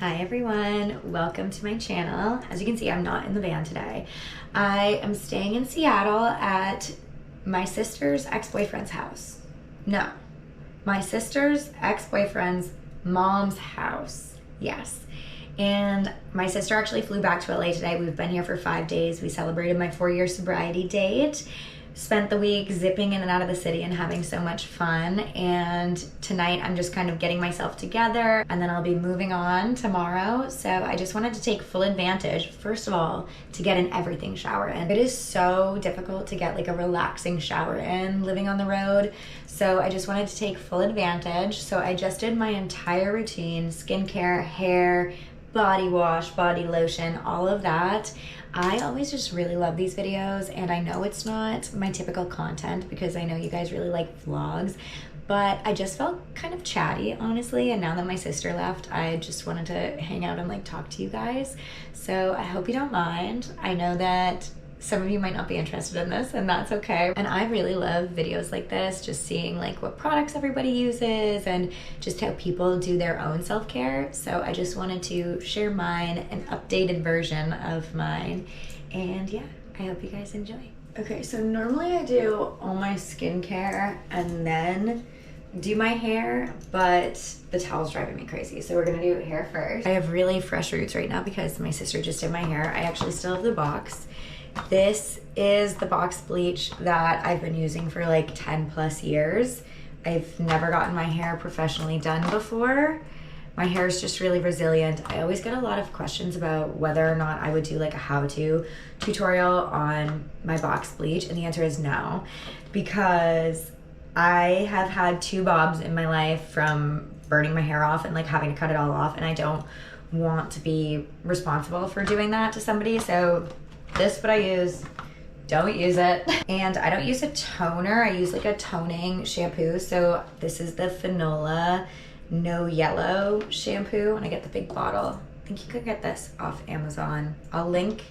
Hi everyone, welcome to my channel. As you can see, I'm not in the van today. I am staying in Seattle at my sister's ex-boyfriend's house. No, my sister's ex-boyfriend's mom's house. Yes. And my sister actually flew back to LA today. We've been here for 5 days. We celebrated my 4-year sobriety date. Spent the week zipping in and out of the city and having so much fun. And tonight I'm just kind of getting myself together, and then I'll be moving on tomorrow. So I just wanted to take full advantage, first of all, to get an everything shower in. It is so difficult to get like a relaxing shower in living on the road. So I just wanted to take full advantage. So I just did my entire routine, skincare, hair, body wash, body lotion, all of that. I always just really love these videos, and I know it's not my typical content because I know you guys really like vlogs, but I just felt kind of chatty, honestly, and now that my sister left, I just wanted to hang out and like talk to you guys. So I hope you don't mind. I know that some of you might not be interested in this, and that's okay. And I really love videos like this, just seeing like what products everybody uses and just how people do their own self-care. So I just wanted to share mine, an updated version of mine. And yeah, I hope you guys enjoy. Okay, so normally I do all my skincare and then do my hair, but the towel's driving me crazy. So we're gonna do hair first. I have really fresh roots right now because my sister just did my hair. I actually still have the box. This is the box bleach that I've been using for like 10 plus years. I've never gotten my hair professionally done before. My hair is just really resilient. I always get a lot of questions about whether or not I would do like a how-to tutorial on my box bleach, and the answer is no, because I have had 2 bobs in my life from burning my hair off and like having to cut it all off, and I don't want to be responsible for doing that to somebody. So this is what I use. Don't use it. And I don't use a toner. I use like a toning shampoo. So this is the Finola No Yellow shampoo, and I get the big bottle. I think you could get this off Amazon. I'll link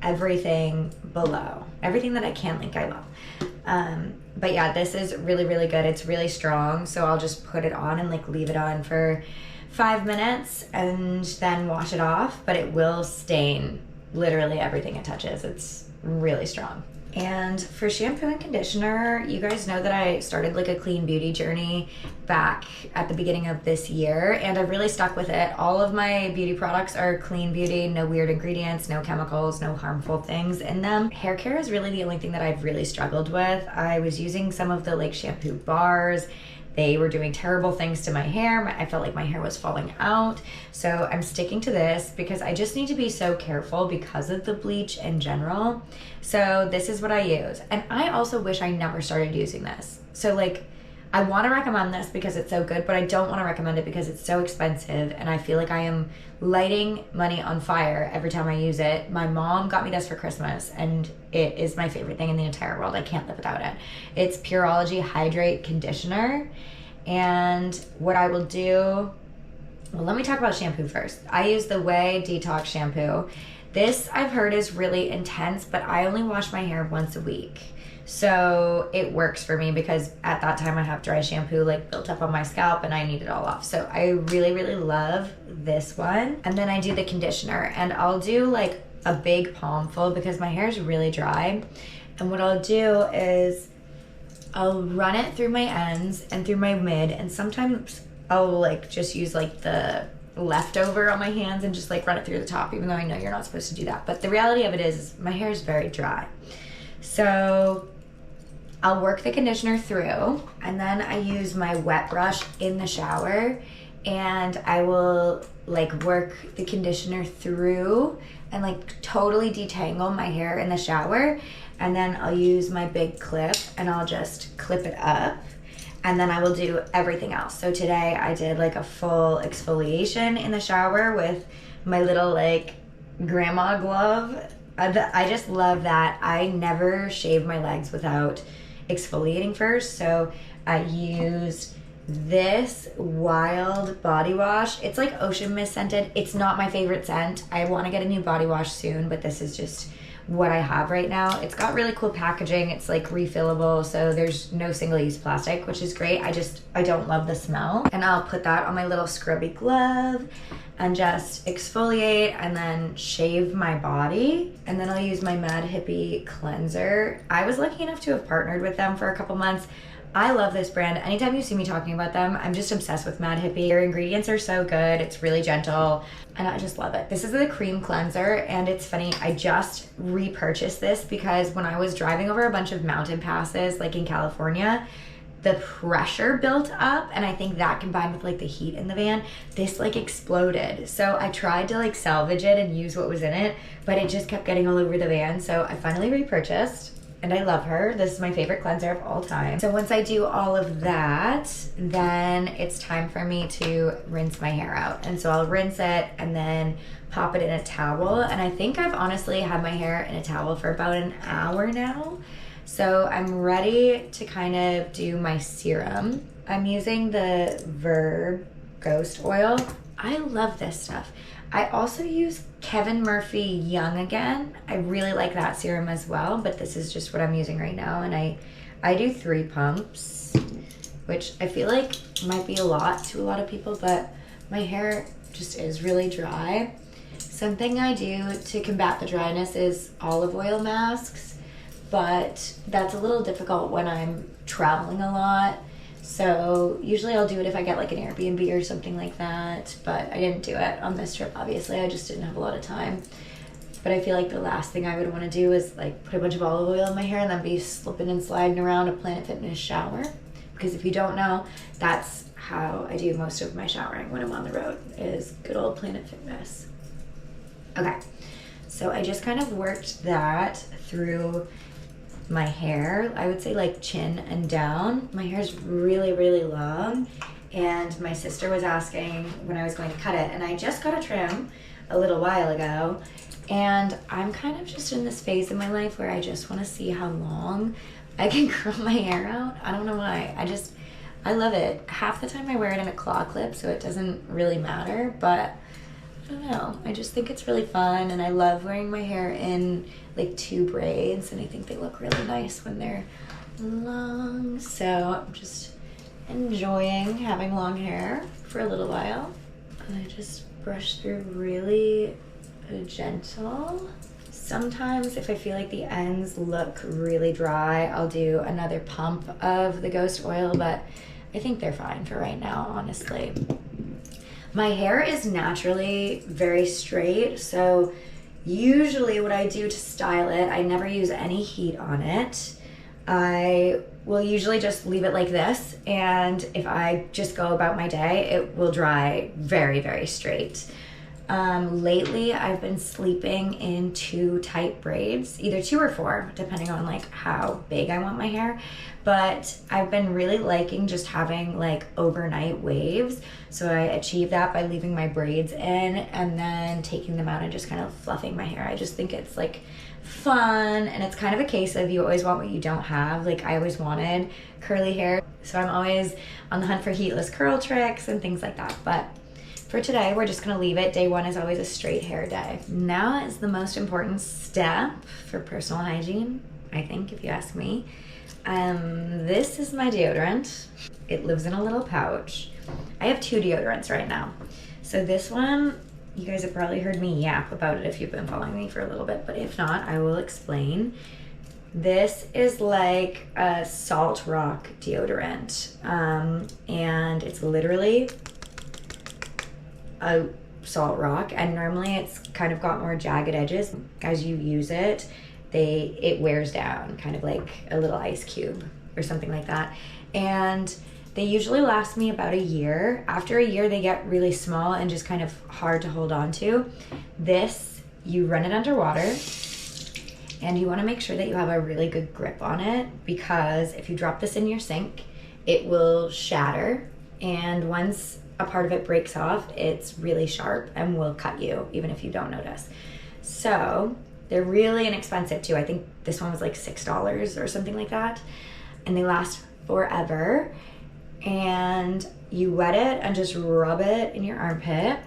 everything below. Everything that I can link, I will. But yeah, this is really, really good. It's really strong. So I'll just put it on and like leave it on for 5 minutes and then wash it off, but it will stain literally everything it touches. It's really strong. And for shampoo and conditioner, you guys know that I started like a clean beauty journey back at the beginning of this year, and I've really stuck with it. All of my beauty products are clean beauty, no weird ingredients, no chemicals, no harmful things in them. Hair care is really the only thing that I've really struggled with. I was using some of the like shampoo bars. They were doing terrible things to my hair. I felt like my hair was falling out. So I'm sticking to this because I just need to be so careful because of the bleach in general. So this is what I use. And I also wish I never started using this. So like, I want to recommend this because it's so good, but I don't want to recommend it because it's so expensive, and I feel like I am lighting money on fire every time I use it. My mom got me this for Christmas, and it is my favorite thing in the entire world. I can't live without it. It's Pureology Hydrate Conditioner, and what I will do, well, let me talk about shampoo first. I use the Way Detox Shampoo. This I've heard is really intense, but I only wash my hair once a week. So it works for me because at that time I have dry shampoo like built up on my scalp and I need it all off. So I really, really love this one. And then I do the conditioner, and I'll do like a big palmful because my hair is really dry. And what I'll do is I'll run it through my ends and through my mid, and sometimes I'll like just use like the leftover on my hands and just like run it through the top, even though I know you're not supposed to do that. But the reality of it is my hair is very dry. So I'll work the conditioner through, and then I use my wet brush in the shower, and I will like work the conditioner through and like totally detangle my hair in the shower. And then I'll use my big clip and I'll just clip it up, and then I will do everything else. So today I did like a full exfoliation in the shower with my little like grandma glove. I just love that. I never shave my legs without exfoliating first. So I used this Wild body wash. It's like ocean mist scented. It's not my favorite scent. I want to get a new body wash soon, but this is just what I have right now. It's got really cool packaging. It's like refillable, so there's no single-use plastic, which is great. I don't love the smell. And I'll put that on my little scrubby glove and just exfoliate and then shave my body. And then I'll use my Mad Hippie cleanser. I was lucky enough to have partnered with them for a couple months. I love this brand. Anytime you see me talking about them, I'm just obsessed with Mad Hippie. Their ingredients are so good. It's really gentle, and I just love it. This is the cream cleanser, and it's funny, I just repurchased this because when I was driving over a bunch of mountain passes, like in California, the pressure built up, and I think that combined with like the heat in the van, this like exploded. So I tried to like salvage it and use what was in it, but it just kept getting all over the van. So I finally repurchased, and I love her. This is my favorite cleanser of all time. So once I do all of that, then it's time for me to rinse my hair out. And so I'll rinse it and then pop it in a towel. And I think I've honestly had my hair in a towel for about an hour now. So I'm ready to kind of do my serum. I'm using the Verb Ghost Oil. I love this stuff. I also use Kevin Murphy Young Again. I really like that serum as well, but this is just what I'm using right now. And I do 3 pumps, which I feel like might be a lot to a lot of people, but my hair just is really dry. Something I do to combat the dryness is olive oil masks, but that's a little difficult when I'm traveling a lot. So usually I'll do it if I get like an Airbnb or something like that, but I didn't do it on this trip, obviously. I just didn't have a lot of time. But I feel like the last thing I would want to do is like put a bunch of olive oil in my hair and then be slipping and sliding around a Planet Fitness shower. Because if you don't know, that's how I do most of my showering when I'm on the road, is good old Planet Fitness. Okay, so I just kind of worked that through my hair. I would say like chin and down. My hair is really, really long, and my sister was asking when I was going to cut it, and I just got a trim a little while ago, and I'm kind of just in this phase in my life where I just want to see how long I can curl my hair out. I don't know why. I love it. Half the time I wear it in a claw clip, so it doesn't really matter, but I don't know. I just think it's really fun, and I love wearing my hair in like 2 braids, and I think they look really nice when they're long. So I'm just enjoying having long hair for a little while. And I just brush through really gentle. Sometimes if I feel like the ends look really dry, I'll do another pump of the Ghost Oil, but I think they're fine for right now, honestly. My hair is naturally very straight, so usually what I do to style it, I never use any heat on it. I will usually just leave it like this, and if I just go about my day, it will dry very, very straight. Lately, I've been sleeping in 2 tight braids, either 2 or 4, depending on like how big I want my hair. But I've been really liking just having like overnight waves. So I achieve that by leaving my braids in and then taking them out and just kind of fluffing my hair. I just think it's like fun, and it's kind of a case of you always want what you don't have. Like I always wanted curly hair, so I'm always on the hunt for heatless curl tricks and things like that. But for today, we're just gonna leave it. Day 1 is always a straight hair day. Now is the most important step for personal hygiene, I think, if you ask me. This is my deodorant. It lives in a little pouch. I have 2 deodorants right now. So this one, you guys have probably heard me yap about it if you've been following me for a little bit, but if not, I will explain. This is like a salt rock deodorant, and it's literally a salt rock, and normally it's kind of got more jagged edges. As you use it, it wears down, kind of like a little ice cube or something like that. And they usually last me about a year. After a year, they get really small and just kind of hard to hold on to. This, you run it under water, and you want to make sure that you have a really good grip on it, because if you drop this in your sink, it will shatter, and once a part of it breaks off, it's really sharp and will cut you even if you don't notice. So they're really inexpensive too. I think this one was like $6 or something like that, and they last forever. And you wet it and just rub it in your armpit.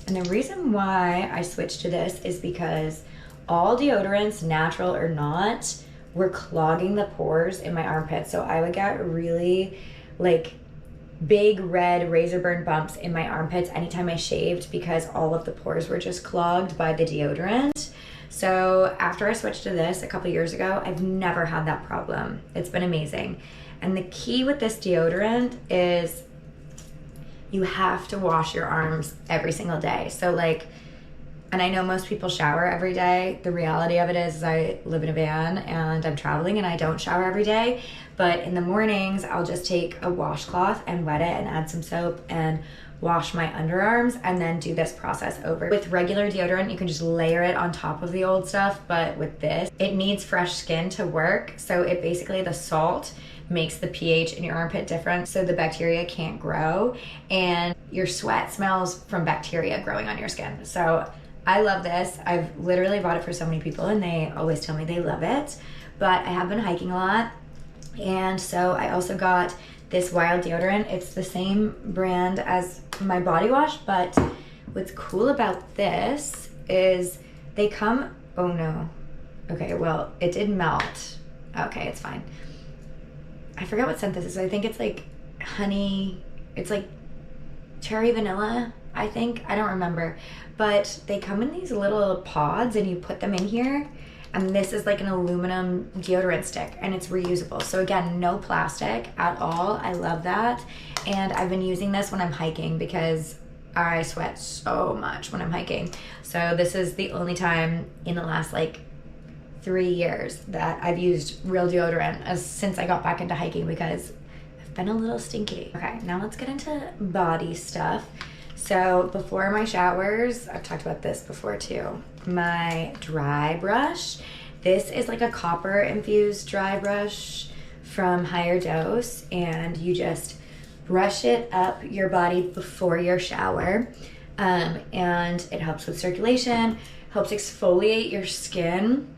And the reason why I switched to this is because all deodorants, natural or not, were clogging the pores in my armpits. So I would get really like big red razor burn bumps in my armpits anytime I shaved because all of the pores were just clogged by the deodorant. So after I switched to this a couple years ago, I've never had that problem. It's been amazing. And the key with this deodorant is you have to wash your arms every single day. So like, and I know most people shower every day. The reality of it is I live in a van and I'm traveling and I don't shower every day. But in the mornings, I'll just take a washcloth and wet it and add some soap and wash my underarms and then do this process over. With regular deodorant, you can just layer it on top of the old stuff. But with this, it needs fresh skin to work. So it basically, the salt makes the pH in your armpit different so the bacteria can't grow and your sweat smells from bacteria growing on your skin. So I love this. I've literally bought it for so many people and they always tell me they love it. But I have been hiking a lot. And so I also got this Wild deodorant. It's the same brand as my body wash, but what's cool about this is they come, oh no. Okay, well, it did melt. Okay, it's fine. I forgot what scent this is. I think it's like honey. It's like cherry vanilla, I think. I don't remember. But they come in these little pods and you put them in here. And this is like an aluminum deodorant stick and it's reusable. So again, no plastic at all. I love that. And I've been using this when I'm hiking because I sweat so much when I'm hiking. So this is the only time in the last like 3 years that I've used real deodorant since I got back into hiking because I've been a little stinky. Okay, now let's get into body stuff. So before my showers, I've talked about this before too, my dry brush. This is like a copper infused dry brush from Higher Dose, and you just brush it up your body before your shower. And it helps with circulation, helps exfoliate your skin.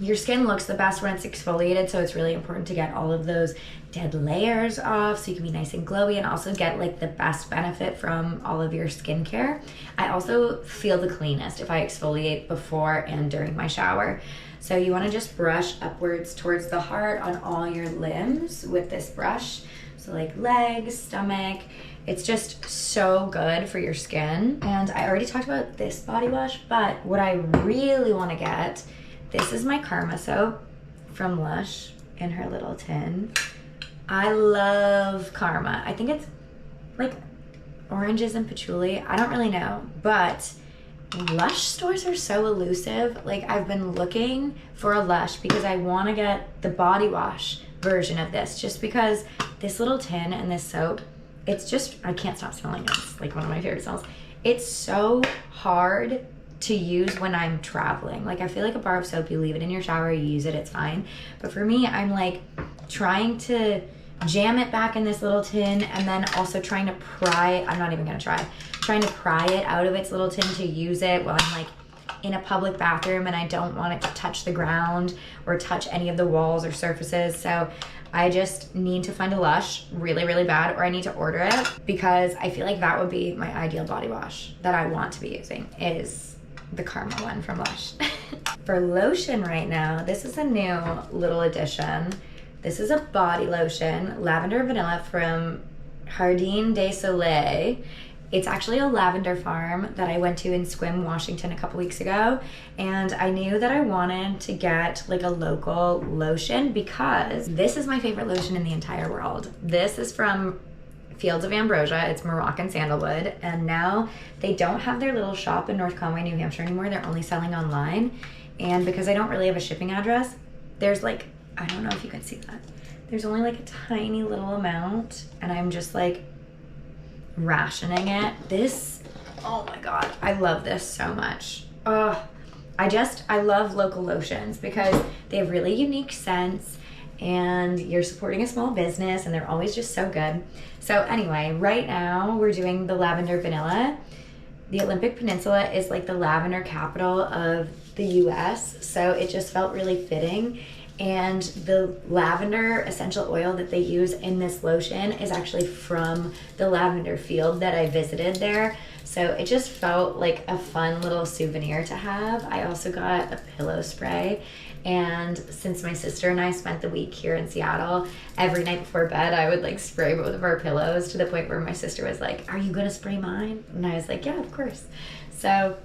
Your skin looks the best when it's exfoliated, so it's really important to get all of those dead layers off so you can be nice and glowy and also get like the best benefit from all of your skincare. I also feel the cleanest if I exfoliate before and during my shower. So you want to just brush upwards towards the heart on all your limbs with this brush. So like legs, stomach. It's just so good for your skin. And I already talked about this body wash, but what I really want to get, this is my Karma soap from Lush in her little tin. I love Karma. I think it's like oranges and patchouli. I don't really know, but Lush stores are so elusive. Like I've been looking for a Lush because I want to get the body wash version of this just because this little tin and this soap, it's just, I can't stop smelling it. It's like one of my favorite smells. It's so hard to use when I'm traveling. Like I feel like a bar of soap, you leave it in your shower, you use it, it's fine. But for me, I'm like trying to jam it back in this little tin and then also trying to pry, I'm not even gonna trying to pry it out of its little tin to use it while I'm like in a public bathroom and I don't want it to touch the ground or touch any of the walls or surfaces. So I just need to find a Lush really, really bad, or I need to order it because I feel like that would be my ideal body wash that I want to be using is the Karma one from Lush. For lotion right now, this is a new little addition. This is a body lotion, lavender vanilla from Jardin des Soleil. It's actually a lavender farm that I went to in Sequim, Washington a couple weeks ago. And I knew that I wanted to get like a local lotion because this is my favorite lotion in the entire world. This is from Fields of Ambrosia. It's Moroccan sandalwood. And now they don't have their little shop in North Conway, New Hampshire anymore. They're only selling online. And because I don't really have a shipping address, there's like, I don't know if you can see that. There's only like a tiny little amount and I'm just like rationing it. This, oh my God, I love this so much. I love local lotions because they have really unique scents and you're supporting a small business and they're always just so good. So anyway, right now we're doing the lavender vanilla. The Olympic Peninsula is like the lavender capital of the US, so it just felt really fitting. And the lavender essential oil that they use in this lotion is actually from the lavender field that I visited there. So So it just felt like a fun little souvenir to have. I also got a pillow spray. And since my sister and I spent the week here in Seattle, every night before bed, I would like spray both of our pillows to the point where my sister was like, "Are you gonna spray mine?" And I was like, "Yeah, of course." So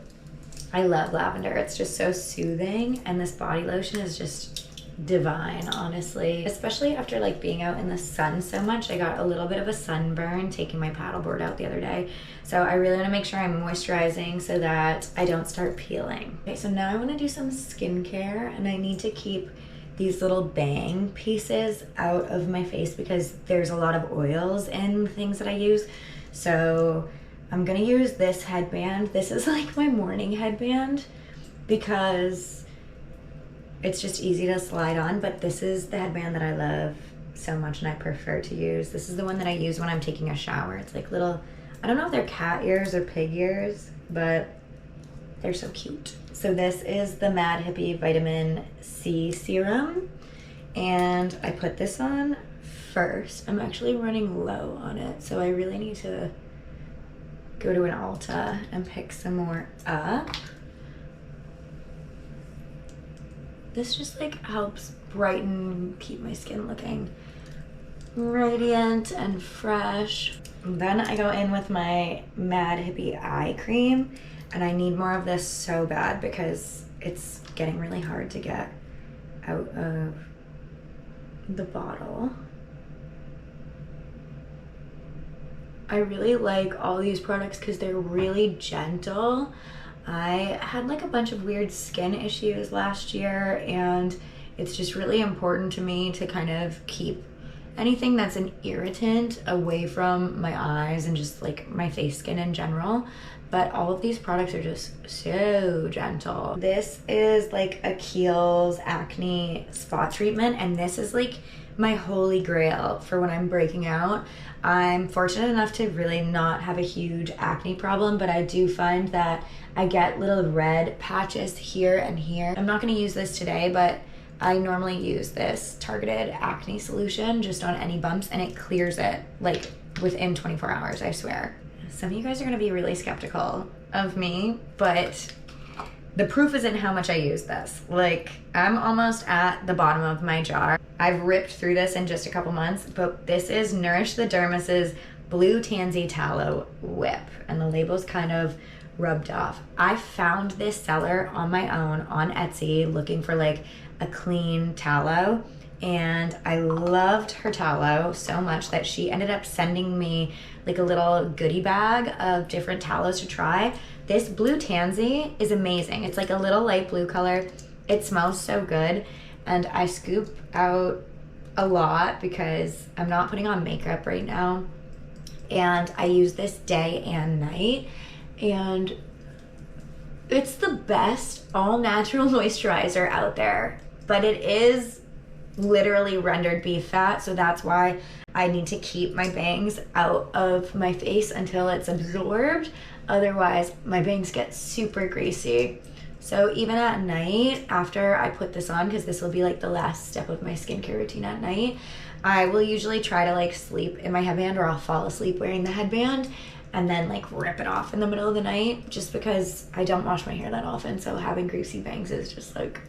I love lavender. It's just so soothing. And this body lotion is just divine, honestly. Especially after like being out in the sun so much. I got a little bit of a sunburn taking my paddleboard out the other day. So I really want to make sure I'm moisturizing so that I don't start peeling. Okay, so now I want to do some skincare, and I need to keep these little bang pieces out of my face because there's a lot of oils in things that I use. So I'm gonna use this headband. This is like my morning headband because it's just easy to slide on, but this is the headband that I love so much and I prefer to use. This is the one that I use when I'm taking a shower. It's like little, I don't know if they're cat ears or pig ears, but they're so cute. So this is the Mad Hippie Vitamin C Serum, and I put this on first. I'm actually running low on it, so I really need to go to an Ulta and pick some more up. This just like helps brighten, keep my skin looking radiant and fresh. And then I go in with my Mad Hippie eye cream, and I need more of this so bad because it's getting really hard to get out of the bottle. I really like all these products because they're really gentle. I had like a bunch of weird skin issues last year, and it's just really important to me to kind of keep anything that's an irritant away from my eyes and just like my face skin in general. But all of these products are just so gentle. This is like a Kiehl's acne spot treatment, and this is like my holy grail for when I'm breaking out. I'm fortunate enough to really not have a huge acne problem, but I do find that I get little red patches here and here. I'm not gonna use this today, but I normally use this targeted acne solution just on any bumps, and it clears it like within 24 hours, I swear. Some of you guys are gonna be really skeptical of me, but the proof is in how much I use this. Like, I'm almost at the bottom of my jar. I've ripped through this in just a couple months, but this is Nourish the Dermis' Blue Tansy Tallow Whip, and the label's kind of rubbed off. I found this seller on my own on Etsy looking for like a clean tallow, and I loved her tallow so much that she ended up sending me like a little goodie bag of different tallows to try. This Blue Tansy is amazing. It's like a little light blue color. It smells so good, and I scoop out a lot because I'm not putting on makeup right now, and I use this day and night, and it's the best all natural moisturizer out there, but it is literally rendered beef fat, so that's why I need to keep my bangs out of my face until it's absorbed. Otherwise, my bangs get super greasy. So even at night, after I put this on, because this will be like the last step of my skincare routine at night, I will usually try to like sleep in my headband, or I'll fall asleep wearing the headband and then like rip it off in the middle of the night, just because I don't wash my hair that often. So having greasy bangs is just like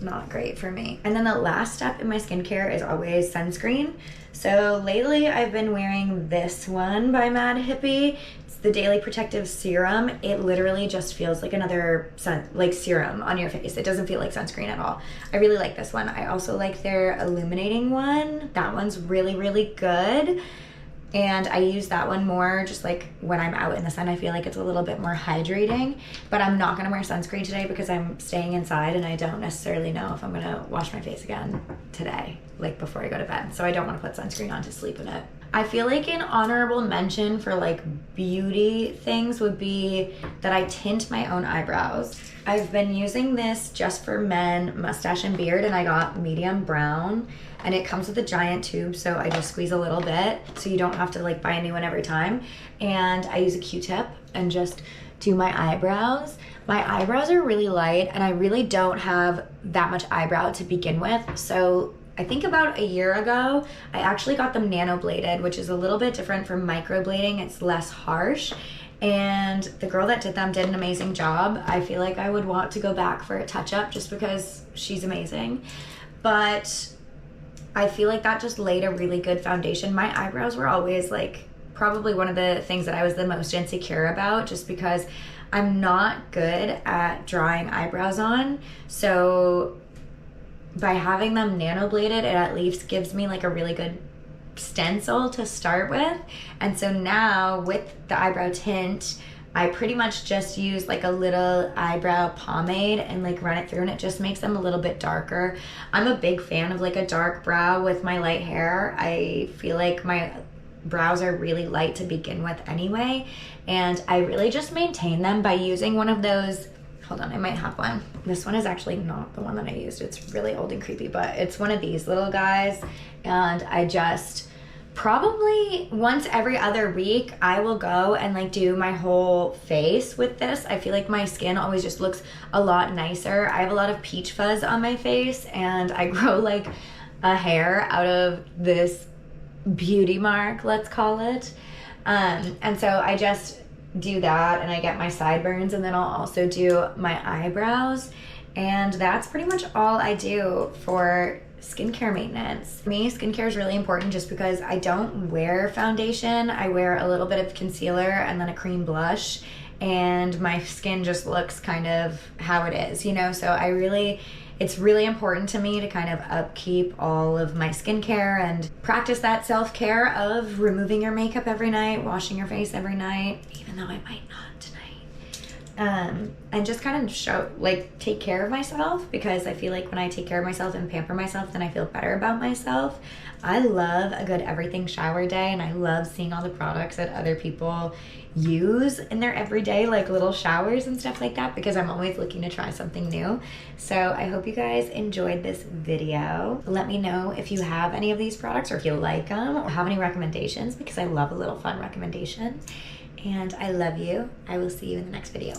not great for me. And then the last step in my skincare is always sunscreen. So lately I've been wearing this one by Mad Hippie. It's the Daily Protective Serum. It literally just feels like another serum on your face. It doesn't feel like sunscreen at all. I really like this one. I also like their illuminating one. That one's really, really good. And I use that one more just like when I'm out in the sun. I feel like it's a little bit more hydrating, but I'm not gonna wear sunscreen today because I'm staying inside and I don't necessarily know if I'm gonna wash my face again today, like before I go to bed. So I don't wanna put sunscreen on to sleep in it. I feel like an honorable mention for like beauty things would be that I tint my own eyebrows. I've been using this Just for Men mustache and beard, and I got medium brown, and it comes with a giant tube, so I just squeeze a little bit so you don't have to like buy a new one every time. And I use a Q-tip and just do my eyebrows. My eyebrows are really light, and I really don't have that much eyebrow to begin with, so I think about a year ago, I actually got them nano bladed, which is a little bit different from microblading. It's less harsh, and the girl that did them did an amazing job. I feel like I would want to go back for a touch-up just because she's amazing. But I feel like that just laid a really good foundation. My eyebrows were always like probably one of the things that I was the most insecure about, just because I'm not good at drawing eyebrows on. So by having them nano bladed, it at least gives me like a really good stencil to start with. And so now with the eyebrow tint, I pretty much just use like a little eyebrow pomade and like run it through, and it just makes them a little bit darker. I'm a big fan of like a dark brow with my light hair. I feel like my brows are really light to begin with anyway, and I really just maintain them by using one of those. Hold on, I might have one. This one is actually not the one that I used. It's really old and creepy, but it's one of these little guys, and I just probably once every other week I will go and like do my whole face with this. I feel like my skin always just looks a lot nicer. I have a lot of peach fuzz on my face, and I grow like a hair out of this beauty mark, let's call it. And so I just do that, and I get my sideburns, and then I'll also do my eyebrows, and that's pretty much all I do for skincare maintenance. For me, skincare is really important just because I don't wear foundation. I wear a little bit of concealer and then a cream blush, and my skin just looks kind of how it is, you know? So it's really important to me to kind of upkeep all of my skincare and practice that self-care of removing your makeup every night, washing your face every night, even though I might not tonight. And just kind of take care of myself, because I feel like when I take care of myself and pamper myself, then I feel better about myself. I love a good everything shower day, and I love seeing all the products that other people use in their everyday like little showers and stuff like that, because I'm always looking to try something new. So I hope you guys enjoyed this video. Let me know if you have any of these products, or if you like them, or have any recommendations, because I love a little fun recommendation. And I love you. I will see you in the next video.